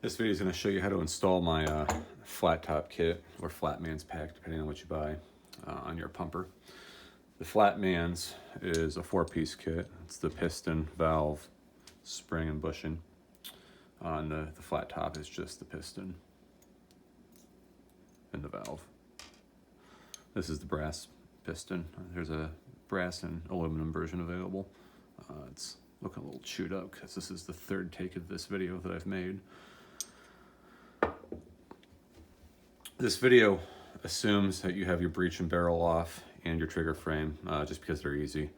This video is going to show you how to install my flat top kit or flat man's pack, depending on what you buy on your pumper. The flat man's is a 4-piece kit. It's the piston, valve, spring, and bushing. And the flat top is just the piston and the valve. This is the brass piston. There's a brass and aluminum version available. It's looking a little chewed up because this is the third take of this video that I've made. This video assumes that you have your breech and barrel off and your trigger frame, just because they're easy.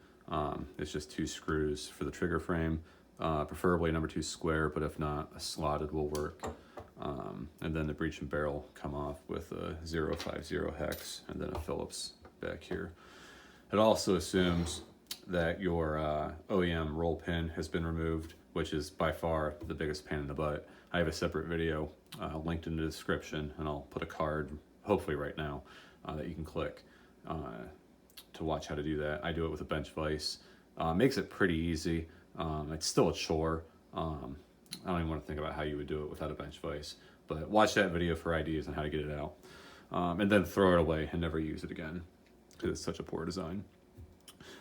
It's just 2 screws for the trigger frame, preferably number 2 square, but if not, a slotted will work. And then the breech and barrel come off with a 050 hex and then a Phillips back here. It also assumes that your OEM roll pin has been removed, which is by far the biggest pain in the butt. I have a separate video linked in the description, and I'll put a card, hopefully right now, that you can click to watch how to do that. I do it with a bench vise. Makes it pretty easy. It's still a chore. I don't even want to think about how you would do it without a bench vise, but watch that video for ideas on how to get it out. And then throw it away and never use it again, because it's such a poor design.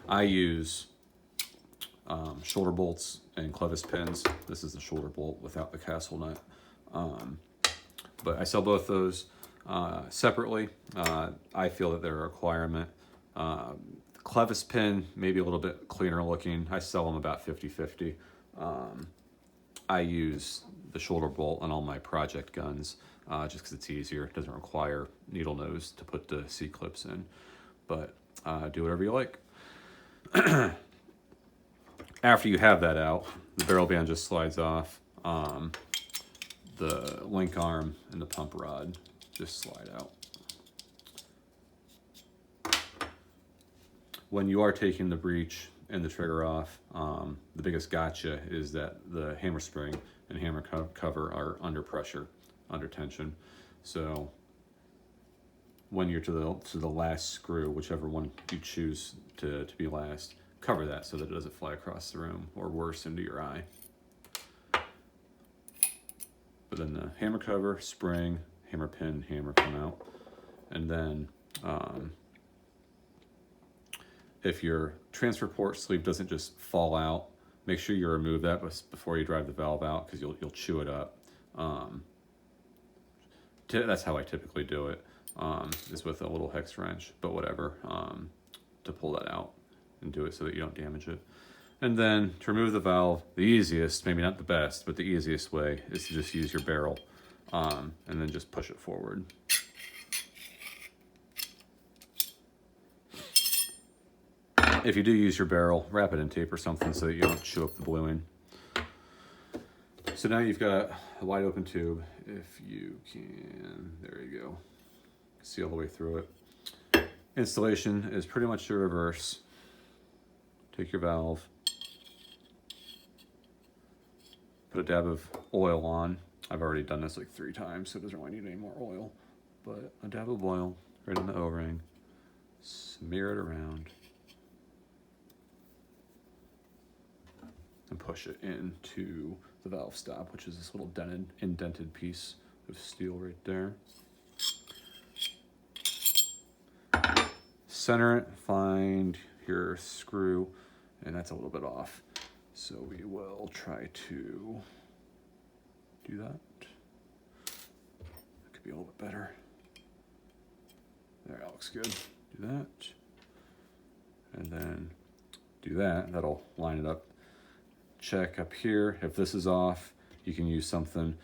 I use shoulder bolts and clevis pins. This is the shoulder bolt without the castle nut. But I sell both those separately. I feel that they're a requirement. The clevis pin may be a little bit cleaner looking. I sell them about 50-50. I use the shoulder bolt on all my project guns just because it's easier. It doesn't require needle nose to put the C-clips in. But do whatever you like. After you have that out, the barrel band just slides off. The link arm and the pump rod just slide out. When you are taking the breech and the trigger off, the biggest gotcha is that the hammer spring and hammer cover are under pressure, under tension. So when you're to the last screw, whichever one you choose to be last, cover that so that it doesn't fly across the room or worse into your eye. But then the hammer cover, spring, hammer pin, hammer come out. And then if your transfer port sleeve doesn't just fall out, make sure you remove that before you drive the valve out, because you'll chew it up. That's how I typically do it, is with a little hex wrench, but whatever, to pull that out and do it so that you don't damage it. And then to remove the valve, the easiest, maybe not the best, but the easiest way is to just use your barrel and then just push it forward. If you do use your barrel, wrap it in tape or something so that you don't chew up the bluing. So now you've got a wide open tube. If you can, there you go. See all the way through it. Installation is pretty much the reverse. Take your valve, put a dab of oil on. I've already done this like 3 times, so it doesn't really need any more oil. But a dab of oil right in the O-ring, smear it around, and push it into the valve stop, which is this little indented piece of steel right there. Center it, find your screw, and that's a little bit off. So we will try to do that. That could be a little bit better. There, that looks good. Do that. And then do that. That'll line it up. Check up here. If this is off, you can use something.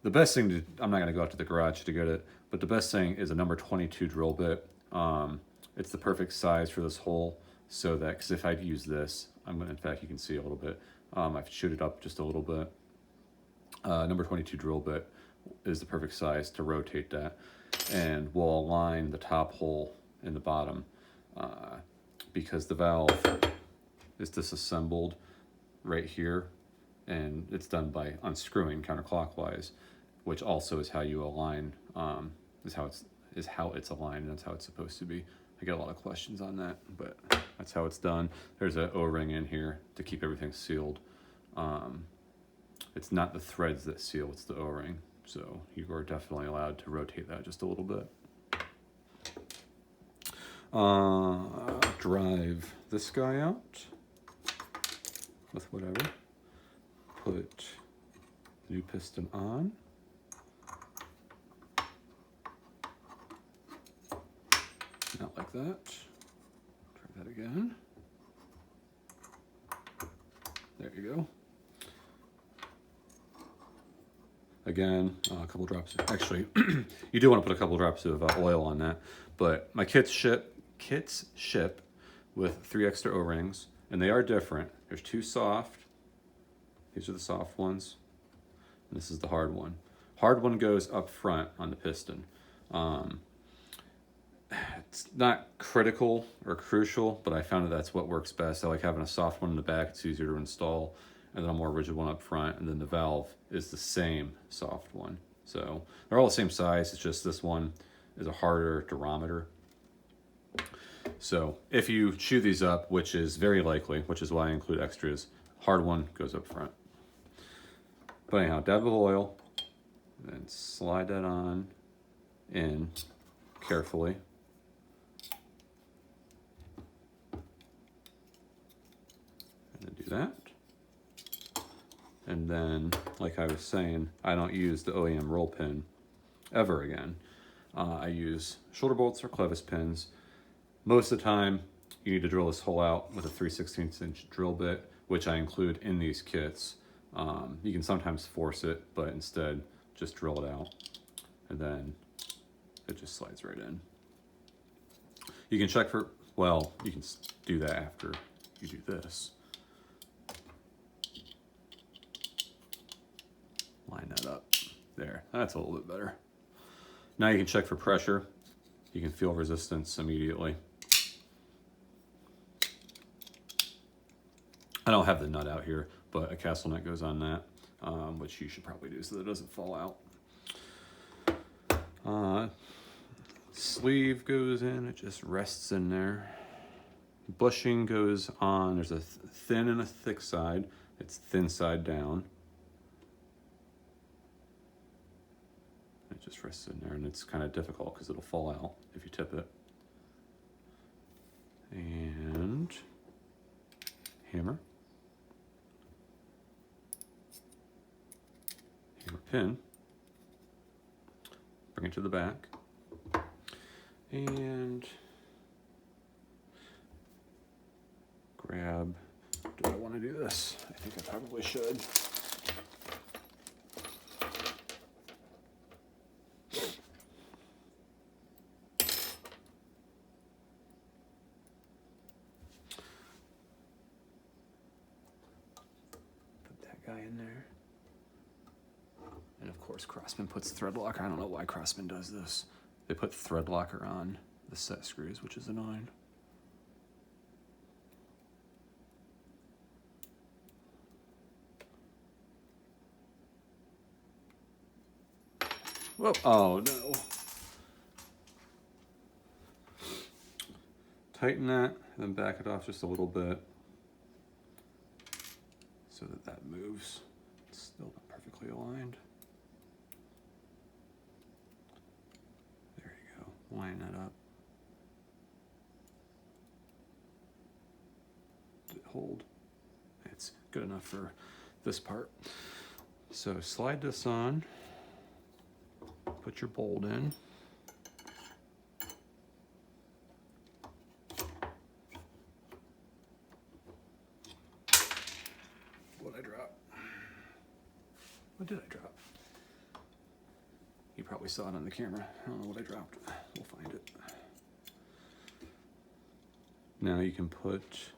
The best thing to, I'm not going to go out to the garage to get it, but the best thing is a number 22 drill bit. It's the perfect size for this hole, so that, because if I'd use this, in fact, you can see a little bit. I've chewed it up just a little bit. Number 22 drill bit is the perfect size to rotate that, and we'll align the top hole in the bottom because the valve is disassembled right here, and it's done by unscrewing counterclockwise, which also is how you align, is how it's aligned, and that's how it's supposed to be. I get a lot of questions on that, but that's how it's done. There's an O-ring in here to keep everything sealed. It's not the threads that seal, it's the O-ring. So you are definitely allowed to rotate that just a little bit. Drive this guy out with whatever. Put new piston on. Not like that. Try that again. There you go. Again, a couple drops. Actually, you do want to put a couple drops of oil on that. But my kits ship with 3 extra O-rings, and they are different. There's 2 soft. These are the soft ones. And this is the hard one. Hard one goes up front on the piston. It's not critical or crucial, but I found that that's what works best. I like having a soft one in the back. It's easier to install. And then a more rigid one up front. And then the valve is the same soft one. So they're all the same size. It's just this one is a harder durometer. So if you chew these up, which is very likely, which is why I include extras, hard one goes up front. But anyhow, dab of oil, then slide that on in carefully. And then do that. And then, like I was saying, I don't use the OEM roll pin ever again. I use shoulder bolts or clevis pins. Most of the time, you need to drill this hole out with a 3/16 inch drill bit, which I include in these kits. You can sometimes force it, but instead just drill it out, and then it just slides right in. You can check for, well, you can do that after you do this. Line that up. There, that's a little bit better. Now you can check for pressure. You can feel resistance immediately. I don't have the nut out here, but a castle nut goes on that, which you should probably do so that it doesn't fall out. Sleeve goes in, it just rests in there. Bushing goes on, there's a thin and a thick side. It's thin side down. It just rests in there, and it's kind of difficult because it'll fall out if you tip it. And hammer. Hammer pin. Bring it to the back. And grab, do I want to do this? I think I probably should. Guy in there. And of course Crosman puts thread locker. I don't know why Crosman does this. They put thread locker on the set screws, which is annoying. Whoa, oh no. Tighten that, and then back it off just a little bit, so that that moves. It's still not perfectly aligned. There you go. Line that up. Did it hold? It's good enough for this part. So slide this on. Put your bolt in. What did I drop? You probably saw it on the camera. I don't know what I dropped. We'll find it. Now you can put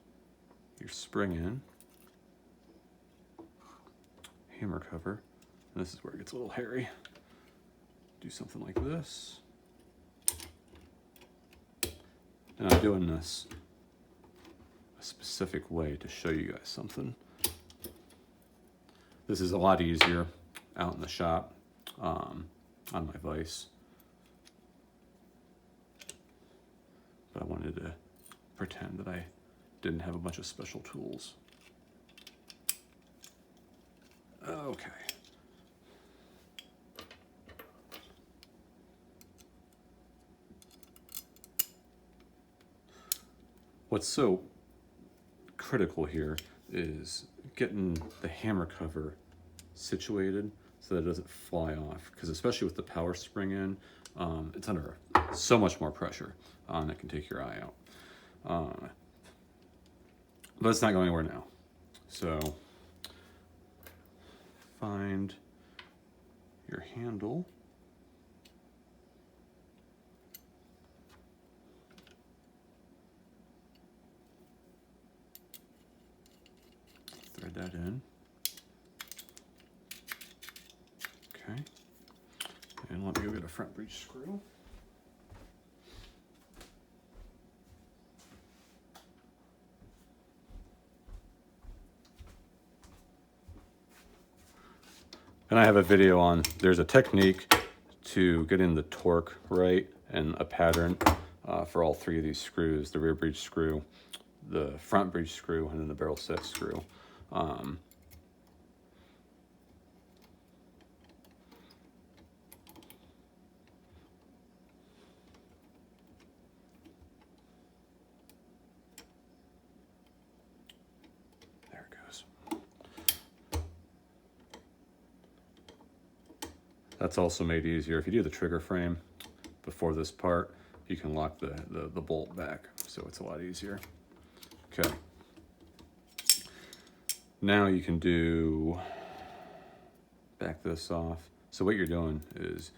your spring in. Hammer cover. And this is where it gets a little hairy. Do something like this. And I'm doing this a specific way to show you guys something. This is a lot easier out in the shop on my vise. But I wanted to pretend that I didn't have a bunch of special tools. Okay. What's so critical here is getting the hammer cover situated so that it doesn't fly off, because especially with the power spring in, it's under so much more pressure that can take your eye out. But it's not going anywhere now. So find your handle. Thread that in. Okay. And let me go get a front breech screw. And I have a video on, there's a technique to getting the torque right and a pattern for all three of these screws, the rear breech screw, the front breech screw, and then the barrel set screw. There it goes. That's also made easier. If you do the trigger frame before this part, you can lock the bolt back, so it's a lot easier. Okay. Now you can back this off. So what you're doing is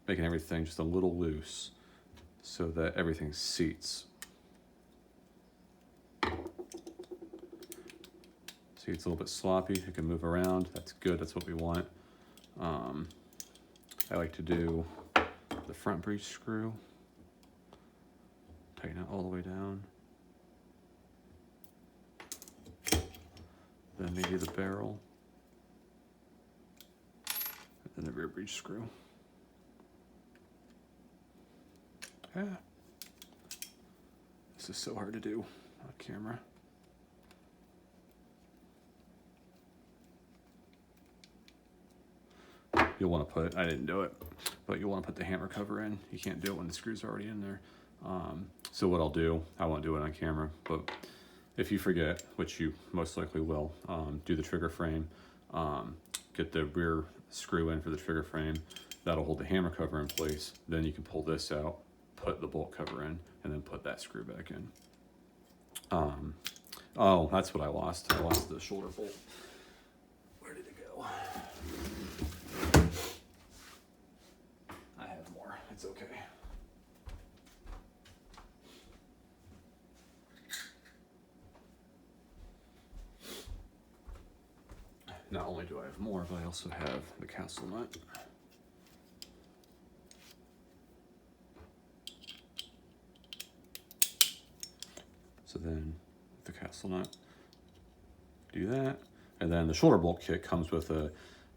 making everything just a little loose so that everything seats. See, it's a little bit sloppy. It can move around. That's good. That's what we want. I like to do the front breech screw. Tighten it all the way down. Then maybe the barrel. And then the rear breech screw. Ah. This is so hard to do on camera. You'll want to put, I didn't do it, but you'll want to put the hammer cover in. You can't do it when the screw's already in there. So what I'll do, I won't do it on camera, but if you forget, which you most likely will, do the trigger frame, get the rear screw in for the trigger frame. That'll hold the hammer cover in place. Then you can pull this out, put the bolt cover in, and then put that screw back in. Oh, that's what I lost. I lost the shoulder bolt. Where did it go? I have more. It's okay. Not only do I have more, but I also have the castle nut. So then the castle nut, do that. And then the shoulder bolt kit comes with a,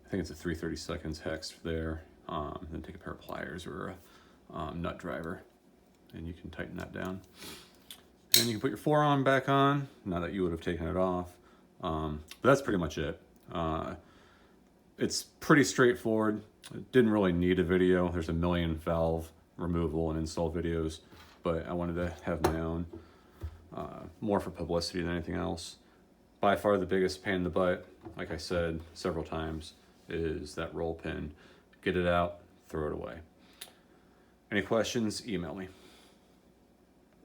I think it's a 3/32 hex there. Then take a pair of pliers or a nut driver, and you can tighten that down. And you can put your forearm back on, now that you would have taken it off. But that's pretty much it. It's pretty straightforward. It didn't really need a video. There's a million valve removal and install videos, but I wanted to have my own, more for publicity than anything else. By far the biggest pain in the butt, like I said several times, is that roll pin. Get it out, throw it away. Any questions, email me.